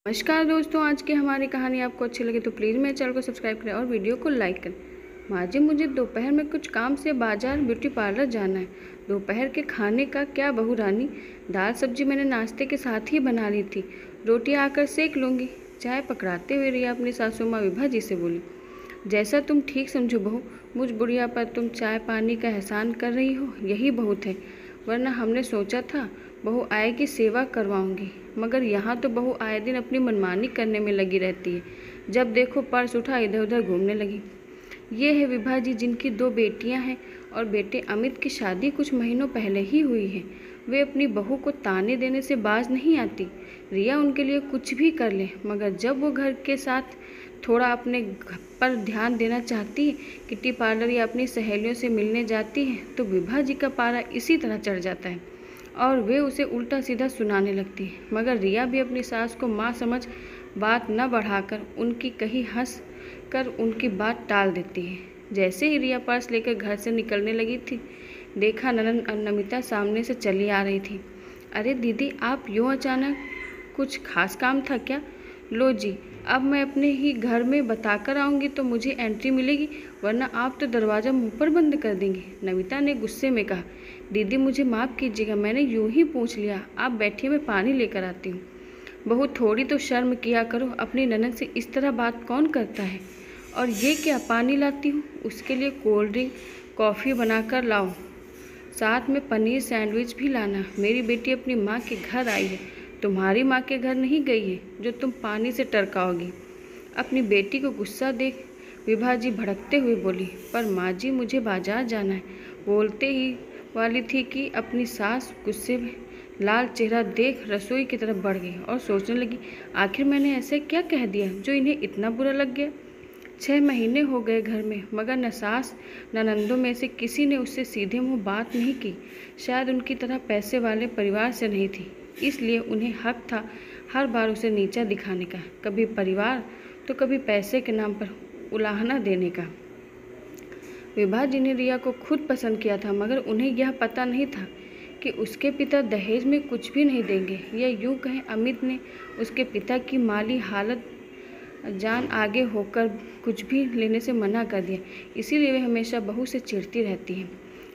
नमस्कार दोस्तों, आज की हमारी कहानी आपको अच्छी लगे तो प्लीज़ मेरे चैनल को सब्सक्राइब करें और वीडियो को लाइक करें। माँ जी, मुझे दोपहर में कुछ काम से बाजार ब्यूटी पार्लर जाना है। दोपहर के खाने का क्या बहू रानी, दाल सब्जी मैंने नाश्ते के साथ ही बना ली थी, रोटी आकर सेक लूँगी। चाय पकड़ाते हुए रिया अपनी सासू माँ विभा जी से बोली, जैसा तुम ठीक समझो बहू, मुझ बुढ़िया पर तुम चाय पानी का एहसान कर रही हो, यही बहुत है। वरना हमने सोचा था बहू आएगी सेवा करवाऊंगी, मगर यहाँ तो बहू आए दिन अपनी मनमानी करने में लगी रहती है। जब देखो पर्स उठा इधर उधर घूमने लगी। ये है विभा जी, जिनकी 2 बेटियां हैं और बेटे अमित की शादी कुछ महीनों पहले ही हुई है। वे अपनी बहू को ताने देने से बाज नहीं आती। रिया उनके लिए कुछ भी कर ले, मगर जब वो घर के साथ थोड़ा अपने पर ध्यान देना चाहती है, किटी पार्लर या अपनी सहेलियों से मिलने जाती है, तो विभा जी का पारा इसी तरह चढ़ जाता है और वे उसे उल्टा सीधा सुनाने लगती है। मगर रिया भी अपनी सास को माँ समझ बात न बढ़ाकर उनकी कही हंस कर उनकी बात टाल देती है। जैसे ही रिया पर्स लेकर घर से निकलने लगी थी, देखा ननद नमिता सामने से चली आ रही थी। अरे दीदी, आप यूँ अचानक, कुछ खास काम था क्या? लो जी, अब मैं अपने ही घर में बताकर आऊँगी तो मुझे एंट्री मिलेगी, वरना आप तो दरवाज़ा मुंह पर बंद कर देंगी। नमिता ने गुस्से में कहा, दीदी मुझे माफ़ कीजिएगा, मैंने यूं ही पूछ लिया। आप बैठिए, मैं पानी लेकर आती हूँ। बहू, थोड़ी तो शर्म किया करो, अपनी ननद से इस तरह बात कौन करता है? और ये क्या, पानी लाती हूँ, उसके लिए कोल्ड ड्रिंक कॉफ़ी बनाकर लाओ, साथ में पनीर सैंडविच भी लाना। मेरी बेटी अपनी माँ के घर आई है, तुम्हारी माँ के घर नहीं गई है जो तुम पानी से टरकाओगी। अपनी बेटी को गुस्सा देख विभा जी भड़कते हुए बोली, पर माँ जी मुझे बाजार जाना है। बोलते ही वाली थी कि अपनी सास गुस्से में लाल चेहरा देख रसोई की तरफ बढ़ गई और सोचने लगी, आखिर मैंने ऐसे क्या कह दिया जो इन्हें इतना बुरा लग गया। 6 महीने हो गए घर में, मगर न सास न नंदों में से किसी ने उससे सीधे मुंह बात नहीं की। शायद उनकी तरह पैसे वाले परिवार से नहीं थी, इसलिए उन्हें हक था हर बार उसे नीचा दिखाने का, कभी परिवार तो कभी पैसे के नाम पर उलाहना देने का। विभा जी ने रिया को खुद पसंद किया था, मगर उन्हें यह पता नहीं था कि उसके पिता दहेज में कुछ भी नहीं देंगे, या यूँ कहें अमित ने उसके पिता की माली हालत जान आगे होकर कुछ भी लेने से मना कर दिया। इसीलिए वे हमेशा बहू से चिढ़ती रहती हैं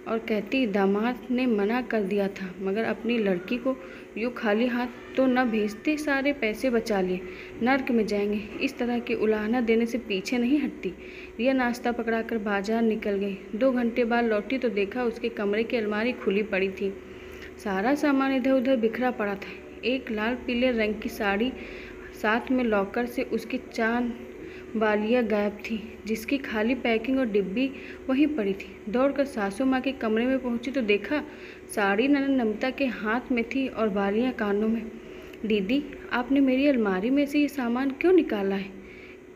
और कहती, दामाद ने मना कर दिया था, मगर अपनी लड़की को यूँ खाली हाथ तो न भेजते, सारे पैसे बचा लिए, नर्क में जाएंगे। इस तरह की उलाहना देने से पीछे नहीं हटती। रिया नाश्ता पकड़ाकर बाजार निकल गई। 2 घंटे बाद लौटी तो देखा उसके कमरे की अलमारी खुली पड़ी थी। सारा सामान इधर उधर बिखरा पड़ा था। एक लाल पीले रंग की साड़ी, साथ में लॉकर से उसकी चांद बालियाँ गायब थी, जिसकी खाली पैकिंग और डिब्बी वहीं पड़ी थी। दौड़कर सासू माँ के कमरे में पहुंची तो देखा साड़ी ननद नमिता के हाथ में थी और बालियाँ कानों में। दीदी, आपने मेरी अलमारी में से ये सामान क्यों निकाला है?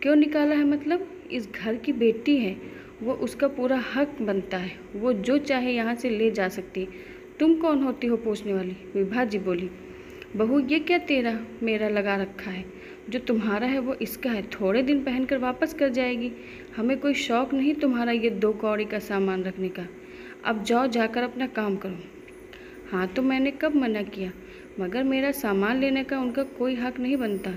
क्यों निकाला है मतलब? इस घर की बेटी है, वो उसका पूरा हक बनता है, वो जो चाहे यहाँ से ले जा सकती है। तुम कौन होती हो पूछने वाली? विभा जी बोली, बहू ये क्या तेरा मेरा लगा रखा है? जो तुम्हारा है वो इसका है, थोड़े दिन पहनकर वापस कर जाएगी। हमें कोई शौक़ नहीं तुम्हारा ये 2 कौड़ी का सामान रखने का। अब जाओ, जाकर अपना काम करो। हाँ तो मैंने कब मना किया, मगर मेरा सामान लेने का उनका कोई हक नहीं बनता।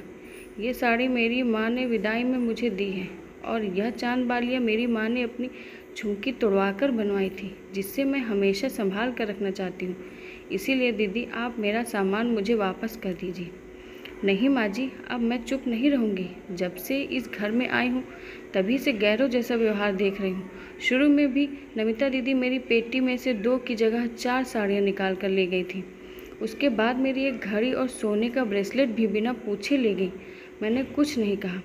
ये साड़ी मेरी माँ ने विदाई में मुझे दी है, और यह चांद बालियाँ मेरी माँ ने अपनी झुमकी तोड़वाकर बनवाई थी, जिससे मैं हमेशा संभाल कर रखना चाहती हूँ। इसीलिए दीदी, आप मेरा सामान मुझे वापस कर दीजिए। नहीं माँ जी, अब मैं चुप नहीं रहूँगी। जब से इस घर में आई हूँ तभी से गैरों जैसा व्यवहार देख रही हूँ। शुरू में भी नमिता दीदी मेरी पेटी में से 2 की जगह 4 साड़ियाँ निकाल कर ले गई थी। उसके बाद मेरी एक घड़ी और सोने का ब्रेसलेट भी बिना पूछे ले गई। मैंने कुछ नहीं कहा,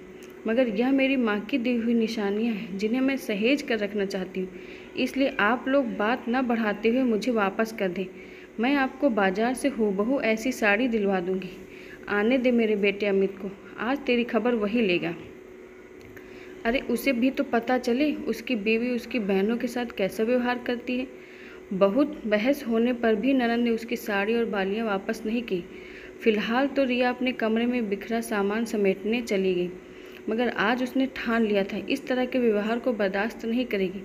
मगर यह मेरी माँ की दी हुई निशानियाँ हैं, जिन्हें मैं सहेज कर रखना चाहती हूँ। इसलिए आप लोग बात न बढ़ाते हुए मुझे वापस कर दें। मैं आपको बाजार से हूबहू ऐसी साड़ी दिलवा दूँगी। आने दे मेरे बेटे अमित को, आज तेरी खबर वही लेगा। अरे उसे भी तो पता चले उसकी बीवी उसकी बहनों के साथ कैसा व्यवहार करती है। बहुत बहस होने पर भी ननद ने उसकी साड़ी और बालियाँ वापस नहीं की। फिलहाल तो रिया अपने कमरे में बिखरा सामान समेटने चली गई, मगर आज उसने ठान लिया था इस तरह के व्यवहार को बर्दाश्त नहीं करेगी।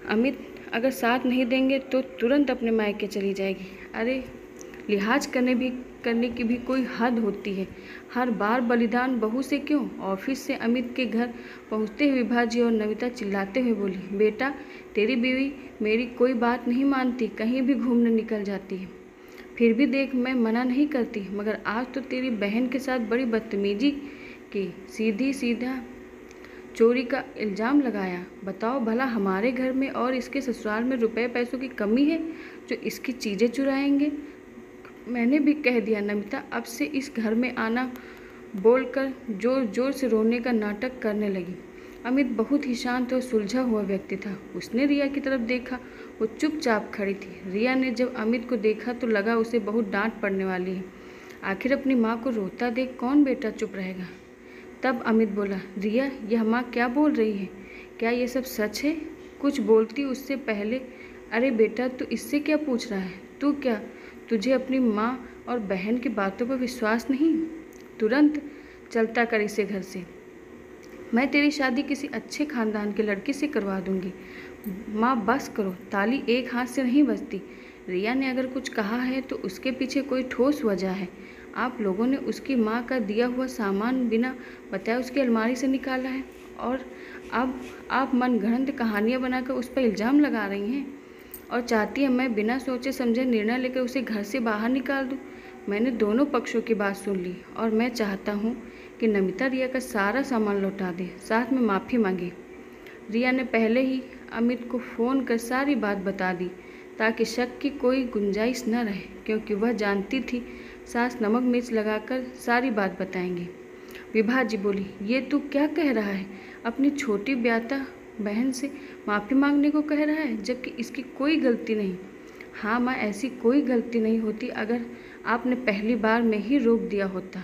अमित अगर साथ नहीं देंगे तो तुरंत अपने मायके चली जाएगी। अरे लिहाज करने की भी कोई हद होती है। हर बार बलिदान बहू से क्यों? ऑफिस से अमित के घर पहुंचते हुए विभा जी और नमिता चिल्लाते हुए बोली, बेटा तेरी बीवी मेरी कोई बात नहीं मानती, कहीं भी घूमने निकल जाती है। फिर भी देख, मैं मना नहीं करती, मगर आज तो तेरी बहन के साथ बड़ी बदतमीजी की, सीधी सीधा चोरी का इल्ज़ाम लगाया। बताओ भला हमारे घर में और इसके ससुराल में रुपए पैसों की कमी है जो इसकी चीज़ें चुराएंगे? मैंने भी कह दिया नमिता अब से इस घर में आना बोलकर जोर जोर से रोने का नाटक करने लगी। अमित बहुत ही शांत और सुलझा हुआ व्यक्ति था। उसने रिया की तरफ देखा, वो चुपचाप खड़ी थी। रिया ने जब अमित को देखा तो लगा उसे बहुत डांट पड़ने वाली है। आखिर अपनी माँ को रोता देख कौन बेटा चुप रहेगा। तब अमित बोला, रिया यह माँ क्या बोल रही है? क्या ये सब सच है? कुछ बोलती उससे पहले, अरे बेटा तू इससे क्या पूछ रहा है? तू क्या, तुझे अपनी माँ और बहन की बातों पर विश्वास नहीं? तुरंत चलता कर इसे घर से। मैं तेरी शादी किसी अच्छे खानदान के लड़के से करवा दूंगी। माँ बस करो, ताली एक हाथ से नहीं बजती। रिया ने अगर कुछ कहा है तो उसके पीछे कोई ठोस वजह है। आप लोगों ने उसकी माँ का दिया हुआ सामान बिना बताए उसकी अलमारी से निकाला है और अब आप मनगढ़ंत कहानियाँ बनाकर उस पर इल्ज़ाम लगा रही हैं और चाहती है मैं बिना सोचे समझे निर्णय लेकर उसे घर से बाहर निकाल दूँ। मैंने दोनों पक्षों की बात सुन ली और मैं चाहता हूँ कि नमिता रिया का सारा सामान लौटा दे, साथ में माफ़ी मांगे। रिया ने पहले ही अमित को फ़ोन कर सारी बात बता दी ताकि शक की कोई गुंजाइश न रहे, क्योंकि वह जानती थी सास नमक मिर्च लगाकर सारी बात बताएंगे। विभा जी बोली, ये तू क्या कह रहा है? अपनी छोटी ब्याता बहन से माफ़ी मांगने को कह रहा है, जबकि इसकी कोई गलती नहीं। हाँ माँ, ऐसी कोई गलती नहीं होती अगर आपने पहली बार में ही रोक दिया होता।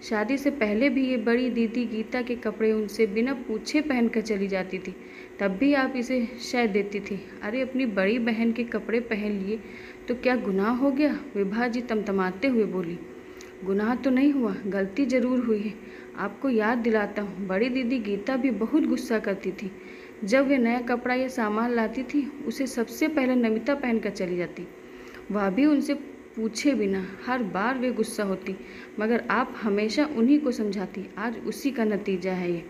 शादी से पहले भी ये बड़ी दीदी गीता के कपड़े उनसे बिना पूछे पहन कर चली जाती थी, तब भी आप इसे शय देती थी। अरे अपनी बड़ी बहन के कपड़े पहन लिए तो क्या गुनाह हो गया? विभा जी तमतमाते हुए बोली, गुनाह तो नहीं हुआ, गलती ज़रूर हुई है। आपको याद दिलाता हूँ, बड़ी दीदी गीता भी बहुत गुस्सा करती थी। जब वे नया कपड़ा या सामान लाती थी उसे सबसे पहले नमिता पहन कर चली जाती, वह भी उनसे पूछे बिना। हर बार वे गुस्सा होती, मगर आप हमेशा उन्हीं को समझाती। आज उसी का नतीजा है ये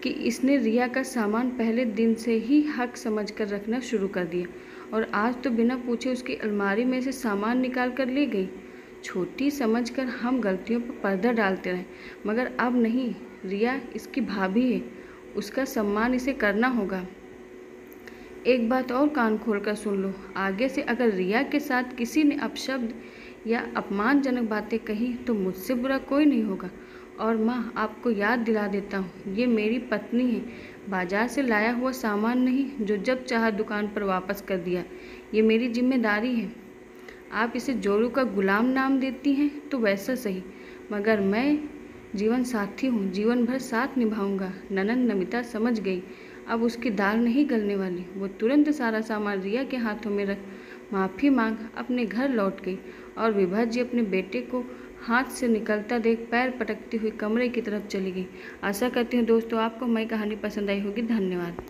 कि इसने रिया का सामान पहले दिन से ही हक समझकर रखना शुरू कर दिया और आज तो बिना पूछे उसकी अलमारी में से सामान निकाल कर ले गई। छोटी समझकर हम गलतियों पर पर्दा डालते रहे, मगर अब नहीं। रिया इसकी भाभी है, उसका सम्मान इसे करना होगा। एक बात और कान खोलकर सुन लो, आगे से अगर रिया के साथ किसी ने अपशब्द या अपमानजनक बातें कही तो मुझसे बुरा कोई नहीं होगा। और माँ, आपको याद दिला देता हूँ, ये मेरी पत्नी है, बाजार से लाया हुआ सामान नहीं जो जब चाहा दुकान पर वापस कर दिया। ये मेरी जिम्मेदारी है। आप इसे जोरू का गुलाम नाम देती हैं तो वैसा सही, मगर मैं जीवन साथी हूँ, जीवन भर साथ निभाऊंगा। ननद नमिता समझ गई, अब उसकी दाल नहीं गलने वाली। वो तुरंत सारा सामान रिया के हाथों में रख माफ़ी मांग अपने घर लौट गई और विभा जी अपने बेटे को हाथ से निकलता देख पैर पटकती हुई कमरे की तरफ चली गई। आशा करती हूँ दोस्तों आपको हमारी कहानी पसंद आई होगी। धन्यवाद।